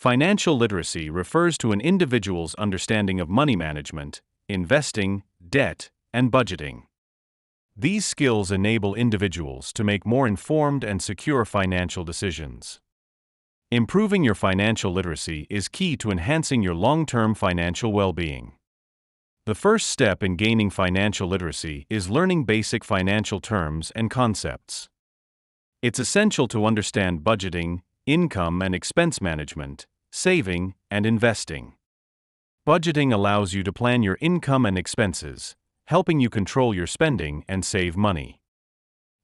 Financial literacy refers to an individual's understanding of money management, investing, debt, and budgeting. These skills enable individuals to make more informed and secure financial decisions. Improving your financial literacy is key to enhancing your long-term financial well-being. The first step in gaining financial literacy is learning basic financial terms and concepts. It's essential to understand budgeting, income and expense management, saving, and investing. Budgeting allows you to plan your income and expenses, helping you control your spending and save money.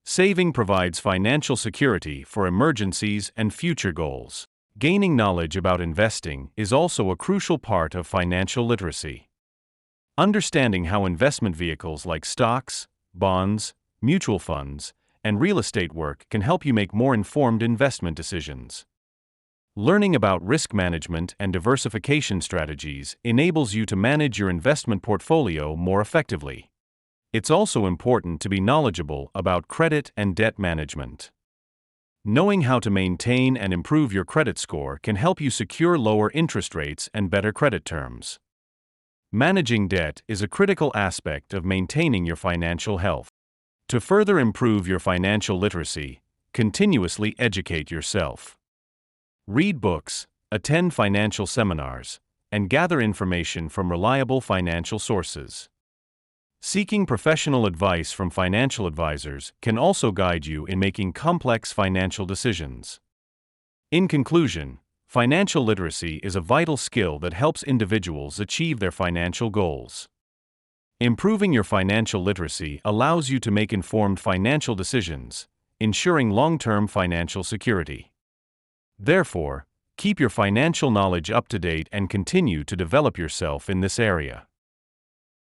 Saving provides financial security for emergencies and future goals. Gaining knowledge about investing is also a crucial part of financial literacy. Understanding how investment vehicles like stocks, bonds, mutual funds, and real estate work can help you make more informed investment decisions. Learning about risk management and diversification strategies enables you to manage your investment portfolio more effectively. It's also important to be knowledgeable about credit and debt management. Knowing how to maintain and improve your credit score can help you secure lower interest rates and better credit terms. Managing debt is a critical aspect of maintaining your financial health. To further improve your financial literacy, continuously educate yourself. Read books, attend financial seminars, and gather information from reliable financial sources. Seeking professional advice from financial advisors can also guide you in making complex financial decisions. In conclusion, financial literacy is a vital skill that helps individuals achieve their financial goals. Improving your financial literacy allows you to make informed financial decisions, ensuring long-term financial security. Therefore, keep your financial knowledge up to date and continue to develop yourself in this area.